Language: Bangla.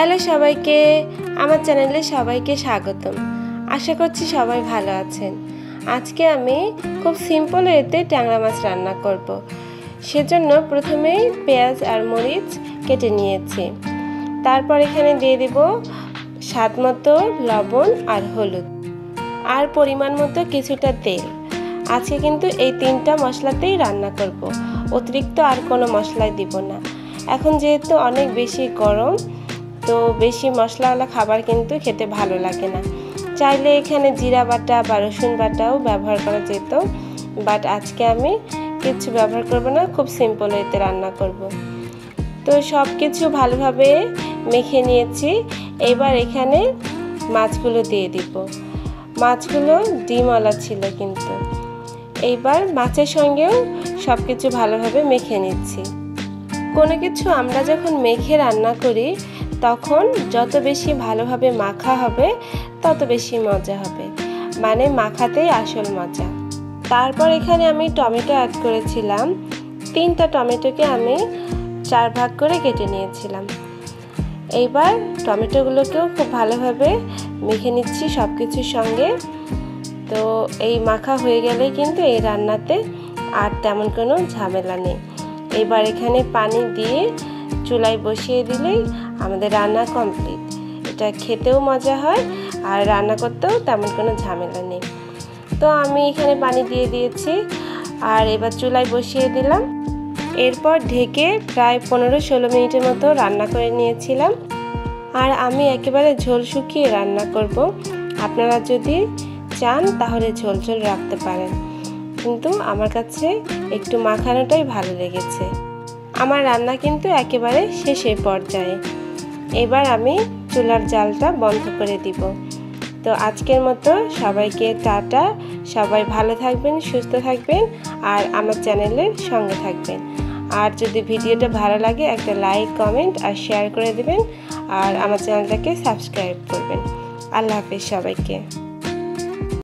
হ্যালো সবাইকে, আমার চ্যানেলে সবাইকে স্বাগতম। আশা করছি সবাই ভালো আছেন। আজকে আমি খুব সিম্পল ওয়েতে ট্যাংরা মাছ রান্না করব। সেজন্য প্রথমেই পেঁয়াজ আর মরিচ কেটে নিয়েছি। তারপর এখানে দিয়ে দেব স্বাদ মতো লবণ আর হলুদ আর পরিমাণ মতো কিছুটা তেল। আজকে কিন্তু এই তিনটা মশলাতেই রান্না করব, অতিরিক্ত আর কোনো মশলাই দিব না। এখন যেহেতু অনেক বেশি গরম, তো বেশি মশলাওয়ালা খাবার কিন্তু খেতে ভালো লাগে না। চাইলে এখানে জিরা বাটা বা রসুন বাটাও ব্যবহার করা যেত, বাট আজকে আমি কিছু ব্যবহার করব না, খুব সিম্পল ওয়েতে রান্না করব। তো সব কিছু ভালোভাবে মেখে নিয়েছি। এবার এখানে মাছগুলো দিয়ে দিব। মাছগুলো ডিমওয়ালা ছিল কিন্তু। এইবার মাছের সঙ্গেও সব কিছু ভালোভাবে মেখে নিচ্ছি। কোনো কিছু আমরা যখন মেখে রান্না করি তখন যত বেশি ভালোভাবে মাখা হবে তত বেশি মজা হবে, মানে মাখাতেই আসল মজা। তারপর এখানে আমি টমেটো অ্যাড করেছিলাম। 3টা টমেটোকে আমি 4 ভাগ করে কেটে নিয়েছিলাম। এইবার টমেটোগুলোকেও খুব ভালোভাবে মেখে নিচ্ছি সব কিছুর সঙ্গে। তো এই মাখা হয়ে গেলে কিন্তু এই রান্নাতে আর তেমন কোনো ঝামেলা নেই। এবার এখানে পানি দিয়ে চুলায় বসিয়ে দিলেই আমাদের রান্না কমপ্লিট। এটা খেতেও মজা হয় আর রান্না করতেও তেমন কোনো ঝামেলা নেই। তো আমি এখানে পানি দিয়ে দিয়েছি আর এবার চুলায় বসিয়ে দিলাম। এরপর ঢেকে প্রায় 15-16 মিনিটের মতো রান্না করে নিয়েছিলাম। আর আমি একেবারে ঝোল শুকিয়ে রান্না করব। আপনারা যদি চান তাহলে ঝোল ঝোল রাখতে পারেন, কিন্তু আমার কাছে একটু মাখানোটাই ভালো লেগেছে। আমার রান্না কিন্তু একেবারে শেষের পর্যায়ে। এবার আমি চুলার জালটা বন্ধ করে দিব। তো আজকের মতো সবাইকে টাটা। সবাই ভালো থাকবেন, সুস্থ থাকবেন আর আমার চ্যানেলের সঙ্গে থাকবেন। আর যদি ভিডিওটা ভালো লাগে একটা লাইক, কমেন্ট আর শেয়ার করে দেবেন আর আমার চ্যানেলটাকে সাবস্ক্রাইব করবেন। আল্লাহ হাফেজ সবাইকে।